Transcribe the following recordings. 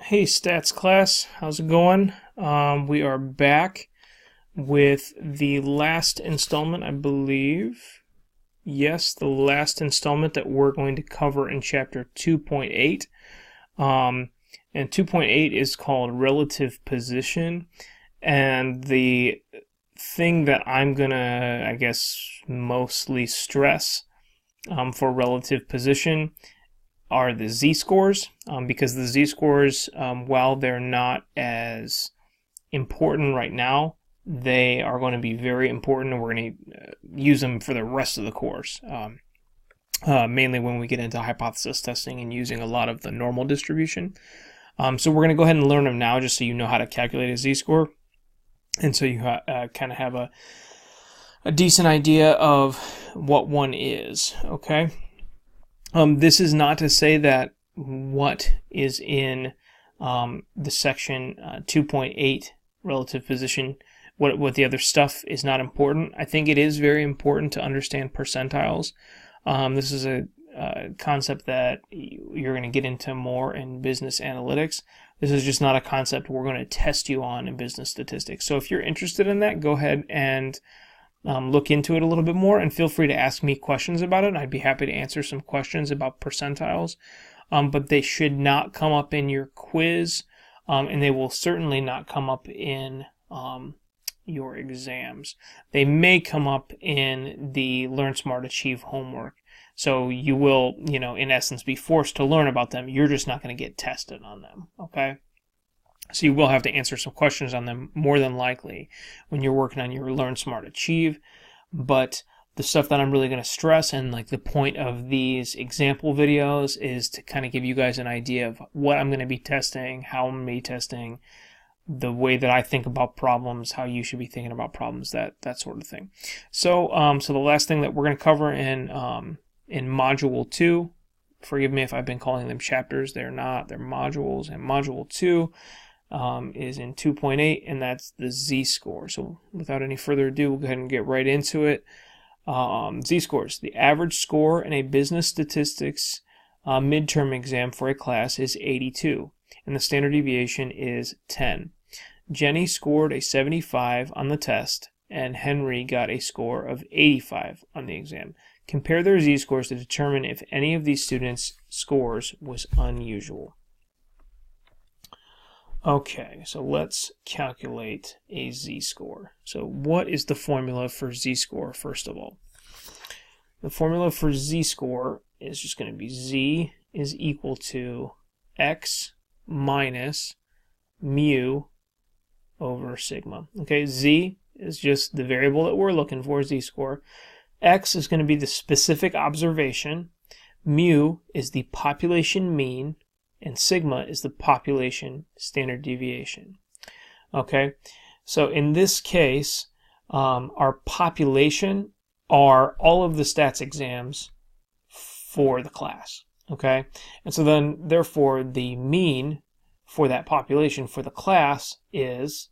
Hey stats class, how's it going? We are back with the last installment, I believe. Yes, the last installment that we're going to cover in chapter 2.8. And 2.8 is called relative position. And the thing that I'm gonna, I guess, mostly stress for relative position are the z-scores, because the z-scores, while they're not as important right now, they are going to be very important, and we're going to use them for the rest of the course, mainly when we get into hypothesis testing and using a lot of the normal distribution. So we're going to go ahead and learn them now, just so you know how to calculate a z-score, and so you kind of have a decent idea of what one is, okay? This is not to say that what is in the section 2.8 relative position, what the other stuff is not important. I think it is very important to understand percentiles. This is a concept that you're going to get into more in business analytics. This is just not a concept we're going to test you on in business statistics. So if you're interested in that, go ahead and look into it a little bit more, and feel free to ask me questions about it. I'd be happy to answer some questions about percentiles, but they should not come up in your quiz, and they will certainly not come up in your exams. They may come up in the Learn Smart Achieve homework, so you will, in essence, be forced to learn about them. You're just not going to get tested on them, okay? So you will have to answer some questions on them, more than likely, when you're working on your Learn Smart Achieve. But the stuff that I'm really going to stress, and like the point of these example videos, is to kind of give you guys an idea of what I'm going to be testing, how I'm going to be testing, the way that I think about problems, how you should be thinking about problems, that sort of thing. So so the last thing that we're going to cover in Module 2, forgive me if I've been calling them chapters, they're not, they're modules, and Module 2 is in 2.8, and that's the z-score. So without any further ado, we'll go ahead and get right into it. Z-scores. The average score in a business statistics midterm exam for a class is 82, and the standard deviation is 10. Jenny scored a 75 on the test, and Henry got a score of 85 on the exam. Compare their z-scores to determine if any of these students' scores was unusual. Okay, so let's calculate a z-score. So what is the formula for z-score, first of all? The formula for z-score is just going to be z is equal to x minus mu over sigma. Okay, z is just the variable that we're looking for, z-score. X is going to be the specific observation. Mu is the population mean. And sigma is the population standard deviation. Okay, so in this case, our population are all of the stats exams for the class. Okay, and so then therefore the mean for that population for the class is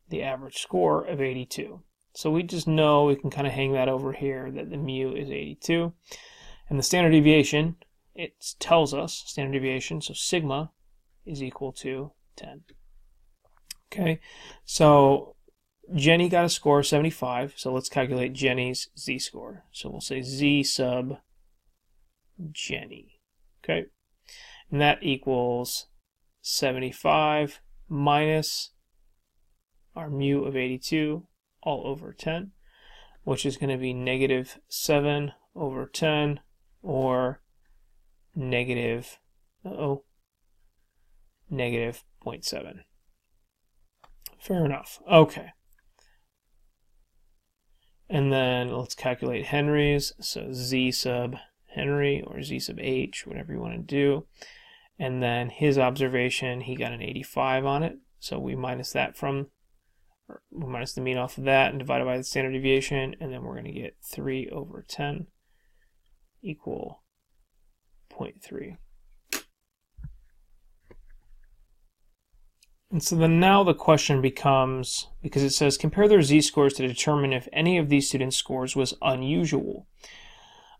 the average score of 82. So we just know, we can kind of hang that over here, that the mu is 82. And the standard deviation, it tells us standard deviation, so sigma is equal to 10. Okay, so Jenny got a score of 75, so let's calculate Jenny's z-score. So we'll say z sub Jenny. Okay, and that equals 75 minus our mu of 82 all over 10, which is going to be negative 7 over 10, or negative 0.7. Fair enough. Okay. And then let's calculate Henry's. So z sub Henry, or z sub h, whatever you want to do. And then his observation, he got an 85 on it. So we minus that from, or we minus the mean off of that and divide it by the standard deviation. And then we're going to get 3 over 10 equal 0.3. And so then now the question becomes, because it says compare their z-scores to determine if any of these students' scores was unusual.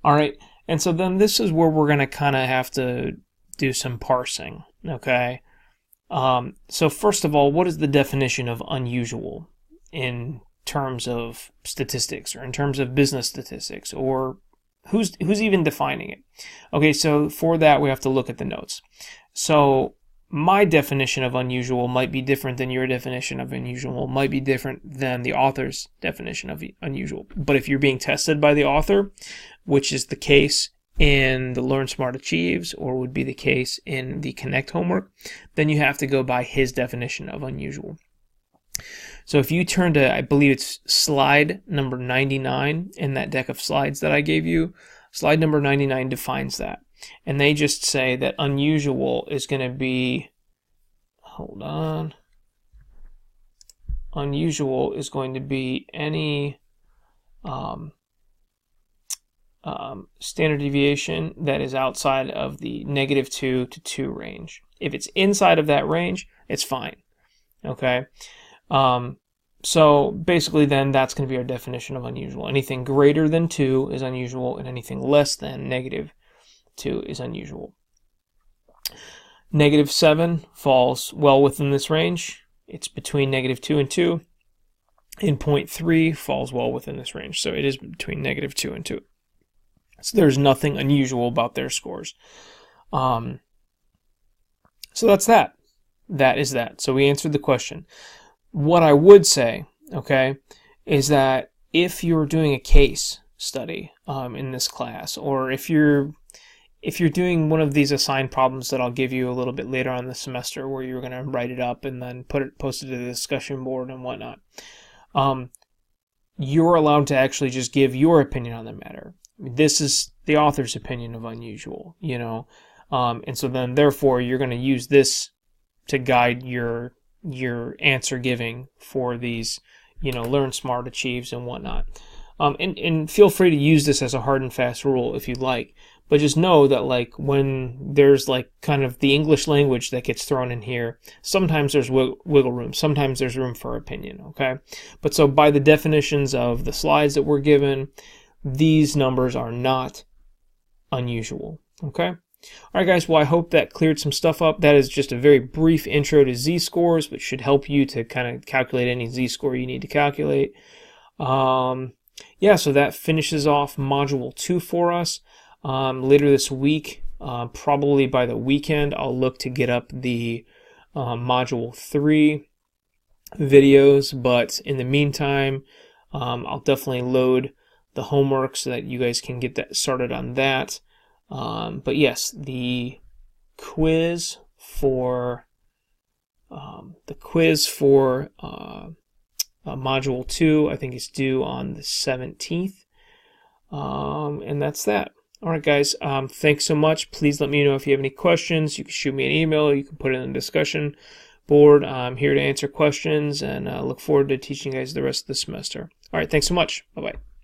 All right, and so then this is where we're going to kind of have to do some parsing, okay? So first of all, what is the definition of unusual in terms of statistics or in terms of business statistics, or who's even defining it? Okay, so for that we have to look at the notes. So my definition of unusual might be different than your definition of unusual, might be different than the author's definition of unusual. But if you're being tested by the author, which is the case in the Learn Smart Achieves, or would be the case in the Connect homework, then you have to go by his definition of unusual. So if you turn to, I believe it's slide number 99 in that deck of slides that I gave you, slide number 99 defines that. And they just say that unusual is going to be, hold on, unusual is going to be any standard deviation that is outside of the -2 to 2 range. If it's inside of that range, it's fine. Okay? So basically then that's going to be our definition of unusual. Anything greater than 2 is unusual, and anything less than -2 is unusual. -7 falls well within this range. It's between -2 and 2. And 0.3 falls well within this range. So it is between -2 and 2. So there's nothing unusual about their scores. So that's that. That is that. So we answered the question. What I would say, okay, is that if you're doing a case study in this class, or if you're doing one of these assigned problems that I'll give you a little bit later on in the semester, where you're going to write it up and then post it to the discussion board and whatnot, you're allowed to actually just give your opinion on the matter. This is the author's opinion of unusual, you know, and so then therefore you're going to use this to guide your answer giving for these, you know, Learn Smart Achieves and whatnot. And feel free to use this as a hard and fast rule if you'd like. But just know that, like, when there's, like, kind of the English language that gets thrown in here, sometimes there's wiggle room. Sometimes there's room for opinion, okay? But so by the definitions of the slides that we're given, these numbers are not unusual, okay? All right, guys, well, I hope that cleared some stuff up. That is just a very brief intro to z-scores, which should help you to kind of calculate any z-score you need to calculate. Yeah, so that finishes off Module 2 for us. Later this week, probably by the weekend, I'll look to get up the Module 3 videos, but in the meantime, I'll definitely load the homework so that you guys can get that started on that. But yes, the quiz for Module 2, I think is due on the 17th. And that's that. All right, guys, thanks so much. Please let me know if you have any questions. You can shoot me an email, or you can put it in the discussion board. I'm here to answer questions, and look forward to teaching you guys the rest of the semester. All right, thanks so much. Bye-bye.